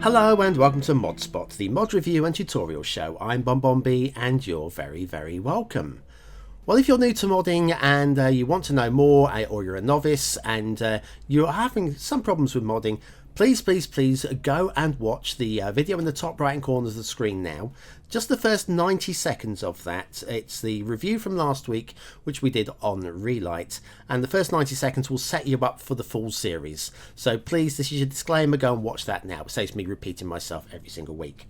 Hello and welcome to ModSpot, the mod review and tutorial show. I'm BonBonB and you're very, very welcome. Well, if you're new to modding and you want to know more, or you're a novice and you're having some problems with modding, please go and watch the video in the top right hand corner of the screen now. Just the first 90 seconds of that. It's the review from last week, which we did on Relight, and the first 90 seconds will set you up for the full series. So please, this is your disclaimer, go and watch that now. It saves me repeating myself every single week.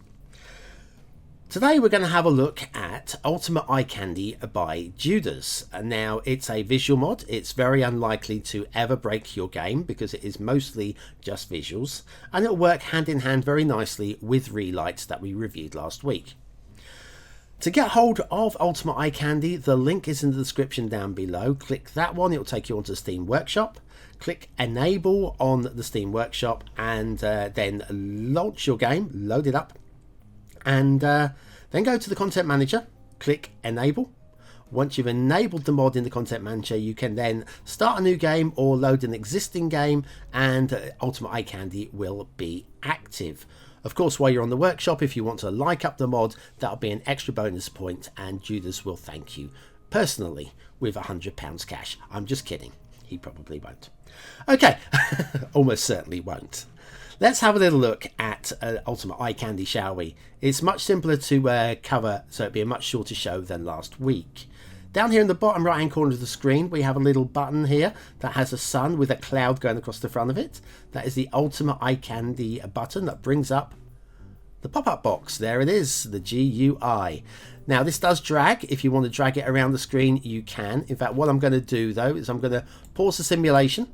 Today we're going to have a look at Ultimate Eyecandy by Judazzz. Now, it's a visual mod. It's very unlikely to ever break your game because it is mostly just visuals, and it'll work hand in hand very nicely with Relight that we reviewed last week. To get hold of Ultimate Eyecandy, the link is in the description down below. Click that one, it'll take you onto Steam Workshop. Click Enable on the Steam Workshop and then launch your game, load it up. And then go to the Content Manager, click Enable. Once you've enabled the mod in the Content Manager, you can then start a new game or load an existing game, and Ultimate Eyecandy will be active. Of course, while you're on the workshop, if you want to like up the mod, that'll be an extra bonus point, and Judazzz will thank you personally with £100 cash. I'm just kidding. He probably won't. Okay, almost certainly won't. Let's have a little look at Ultimate Eyecandy, shall we? It's much simpler to cover, so it'll be a much shorter show than last week. Down here in the bottom right hand corner of the screen, we have a little button here that has a sun with a cloud going across the front of it. That is the Ultimate Eyecandy button that brings up the pop-up box. There it is, the GUI. Now, this does drag. If you want to drag it around the screen, you can. In fact, what I'm going to do, though, is I'm going to pause the simulation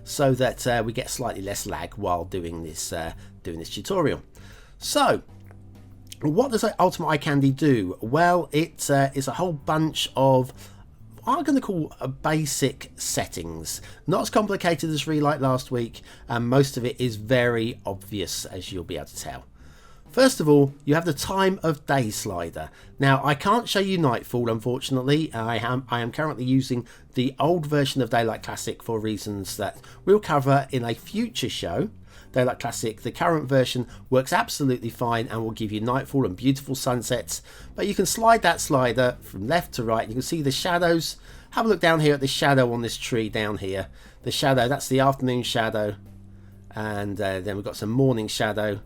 so that we get slightly less lag while doing this tutorial. So, what does Ultimate Eyecandy do? Well, it is a whole bunch of what I'm going to call basic settings. Not as complicated as Relight last week, and most of it is very obvious, as you'll be able to tell. First of all, you have the time of day slider. Now, I can't show you Nightfall, unfortunately. I am currently using the old version of Daylight Classic for reasons that we'll cover in a future show. Daylight Classic, the current version, works absolutely fine and will give you Nightfall and beautiful sunsets. But you can slide that slider from left to right. You can see the shadows. Have a look down here at the shadow on this tree down here. The shadow, that's the afternoon shadow. And then we've got some morning shadow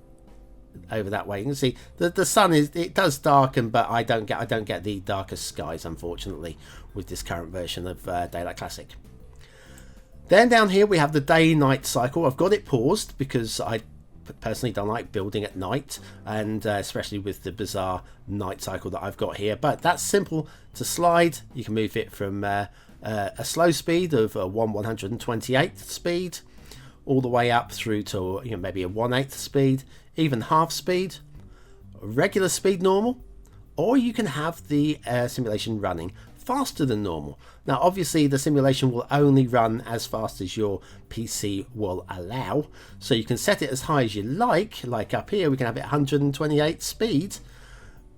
over that way. You can see the sun it does darken, but I don't get the darkest skies, unfortunately, with this current version of Daylight Classic. Then down here we have the day-night cycle. I've got it paused because I personally don't like building at night, and especially with the bizarre night cycle that I've got here. But that's simple to slide. You can move it from a slow speed of 1/128th speed all the way up through to maybe a 1/8th speed, even half speed, regular speed normal, or you can have the simulation running faster than normal. Now, obviously, the simulation will only run as fast as your PC will allow, so you can set it as high as you like up here, we can have it 128 speed.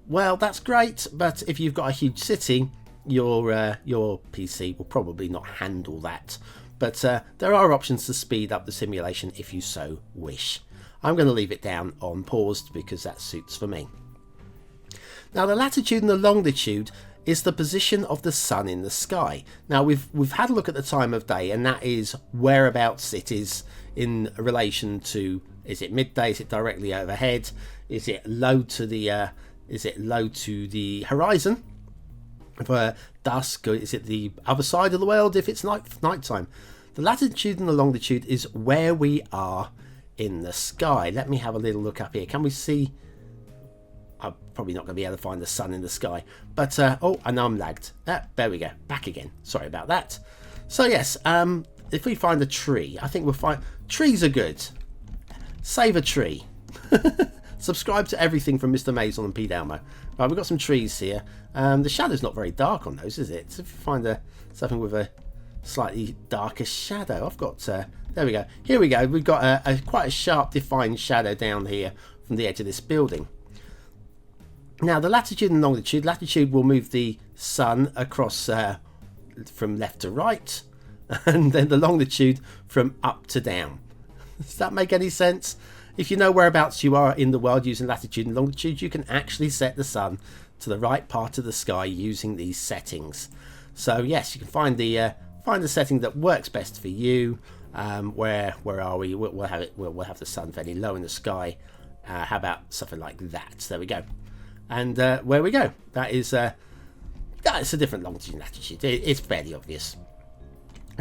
Well, that's great, but if you've got a huge city, your PC will probably not handle that. But there are options to speed up the simulation if you so wish. I'm going to leave it down on paused because that suits for me. Now, the latitude and the longitude is the position of the sun in the sky. Now, we've had a look at the time of day, and that is whereabouts it is in relation to, is it midday, is it directly overhead, is it low to the horizon for dusk, or is it the other side of the world if it's night time? The latitude and the longitude is where we are in the sky. Let me have a little look up here. Can we see? I'm probably not going to be able to find the sun in the sky, but oh, I know I'm lagged. There we go, back again. Sorry about that. So yes, if we find a tree, I think we'll find trees are good. Save a tree. Subscribe to everything from Mr. Maisel and P. Dalmo. Right, we've got some trees here. The shadow's not very dark on those, is it? So if you find something with a slightly darker shadow, I've got. There we go. Here we go. We've got quite a sharp, defined shadow down here from the edge of this building. Now, the latitude and longitude. Latitude will move the sun across from left to right, and then the longitude from up to down. Does that make any sense? if you know whereabouts you are in the world using latitude and longitude, you can actually set the sun to the right part of the sky using these settings. So yes, you can find the setting that works best for you. Where are we? We'll have the sun fairly low in the sky. How about something like that? There we go. And where we go. That's a different longitude and latitude. It's fairly obvious.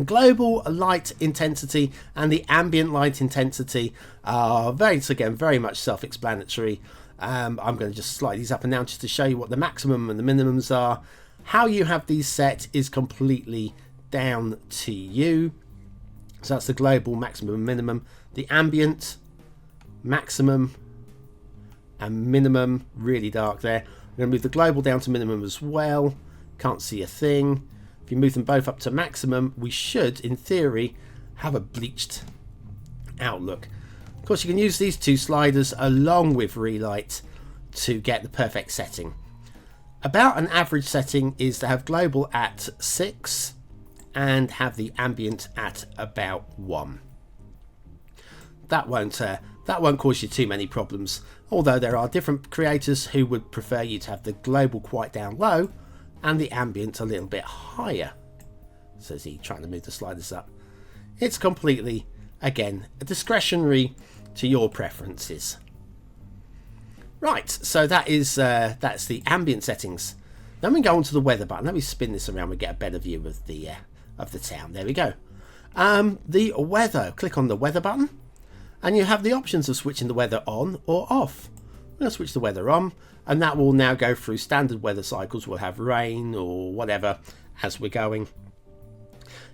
Global light intensity and the ambient light intensity are very much self-explanatory. I'm going to just slide these up and down just to show you what the maximum and the minimums are. How you have these set is completely down to you. So that's the global maximum and minimum. The ambient maximum and minimum, really dark there. I'm going to move the global down to minimum as well. Can't see a thing. If you move them both up to maximum, we should, in theory, have a bleached outlook. Of course, you can use these two sliders along with relight to get the perfect setting. About an average setting is to have global at 6 and have the ambient at about 1. That won't cause you too many problems, although there are different creators who would prefer you to have the global quite down low and the ambient a little bit higher. Says he, trying to move the sliders up. It's completely, again, discretionary to your preferences. Right, so that's the ambient settings. Then we go on to the weather button. Let me spin this around. We get a better view of the town. There we go. The weather. Click on the weather button, and you have the options of switching the weather on or off. I'm going to switch the weather on, and that will now go through standard weather cycles. We'll have rain or whatever as we're going.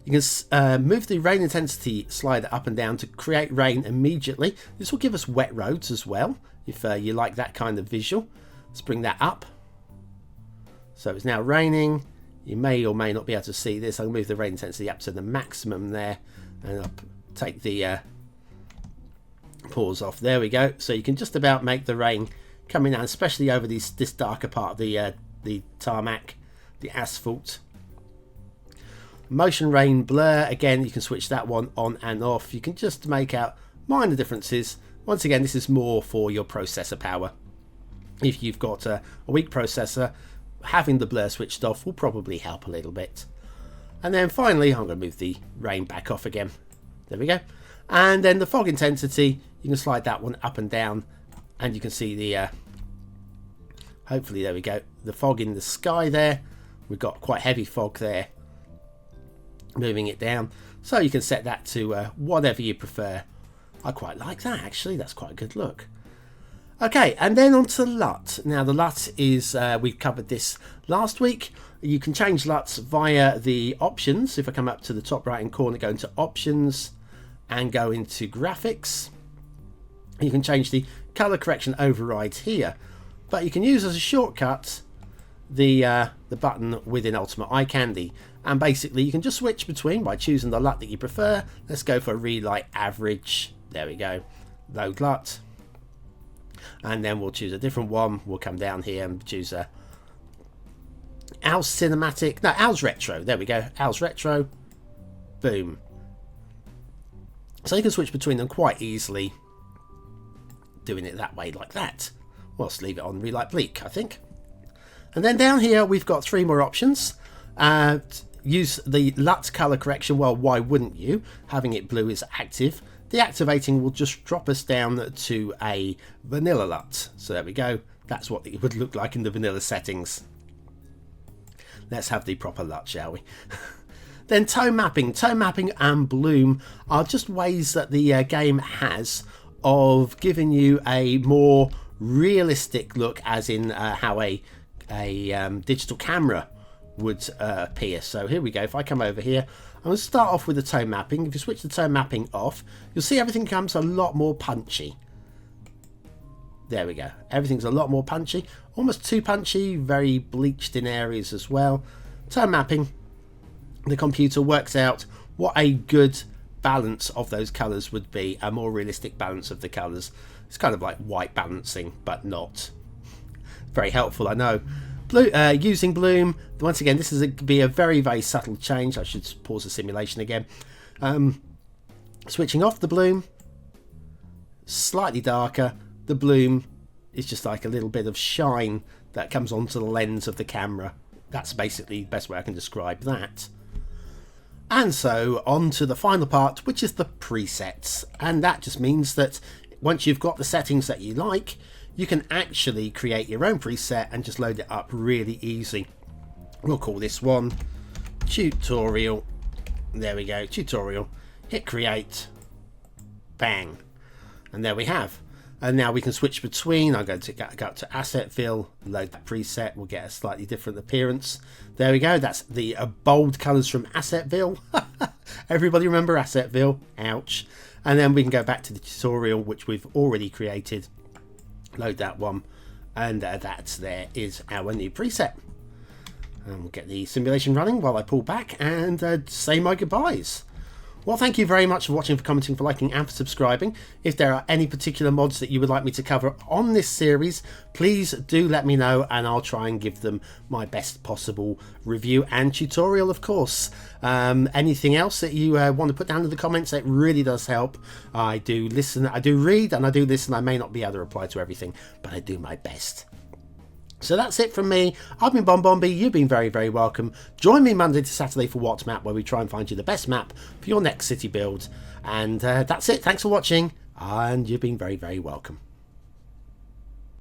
You can move the rain intensity slider up and down to create rain immediately. This will give us wet roads as well, if you like that kind of visual. Let's bring that up. So it's now raining. You may or may not be able to see this. I'll move the rain intensity up to the maximum there, and I'll take the pause off. There we go. So you can just about make the rain coming down, especially over this darker part of the tarmac, the asphalt. Motion rain blur, again, you can switch that one on and off. You can just make out minor differences. Once again, this is more for your processor power. If you've got a weak processor, having the blur switched off will probably help a little bit. And then finally, I'm going to move the rain back off again. There we go. And then the fog intensity, you can slide that one up and down, and you can see the hopefully, there we go, the fog in the sky there. We've got quite heavy fog there. Moving it down, so you can set that to whatever you prefer. I quite like that, actually. That's quite a good look. Okay, and then on to LUT. Now the LUT is, we've covered this last week. You can change LUTs via the options. If I come up to the top right hand corner, go into options and go into graphics, you can change the color correction override here, but you can use as a shortcut the button within Ultimate Eyecandy, and basically you can just switch between by choosing the LUT that you prefer. Let's go for relight average. There we go. Load LUT, and then we'll choose a different one. We'll come down here and choose a Owl's Cinematic. No, Owl's Retro. There we go. Owl's Retro. Boom. So you can switch between them quite easily, doing it that way like that. Well, let's leave it on relight bleak, I think. And then down here we've got 3 more options. Use the LUT color correction. Well, why wouldn't you? Having it blue is active. Deactivating will just drop us down to a vanilla LUT. So there we go. That's what it would look like in the vanilla settings. Let's have the proper LUT, shall we? Then tone mapping. Tone mapping and bloom are just ways that the game has of giving you a more realistic look, as in how a digital camera would appear. So here we go. If I come over here, I'm going to start off with the tone mapping. If you switch the tone mapping off, you'll see everything becomes a lot more punchy. There we go. Everything's a lot more punchy, almost too punchy, very bleached in areas as well. Tone mapping, the computer works out what a good balance of those colors would be, a more realistic balance of the colors. It's kind of like white balancing, but not. Very helpful, I know. Using bloom, once again, this is be a very, very subtle change. I should pause the simulation again. Switching off the bloom, slightly darker. The bloom is just like a little bit of shine that comes onto the lens of the camera. That's basically the best way I can describe that. And so on to the final part, which is the presets. And that just means that once you've got the settings that you like, you can actually create your own preset and just load it up really easy. We'll call this one tutorial. There we go, tutorial. Hit create. Bang. And there we have. And now we can switch between. I'll go up to asset fill, load that preset. We'll get a slightly different appearance. There we go. That's the bold colors from Assetville. Everybody remember Assetville? Ouch. And then we can go back to the tutorial, which we've already created. Load that one. And there is our new preset. And we'll get the simulation running while I pull back and say my goodbyes. Well, thank you very much for watching, for commenting, for liking and for subscribing. If there are any particular mods that you would like me to cover on this series, please do let me know and I'll try and give them my best possible review and tutorial, of course. Anything else that you want to put down in the comments, it really does help. I do listen, I do read and I do listen. I may not be able to reply to everything, but I do my best. So that's it from me. I've been BonBonB. You've been very, very welcome. Join me Monday to Saturday for What Map, where we try and find you the best map for your next city build. And that's it. Thanks for watching. And you've been very, very welcome.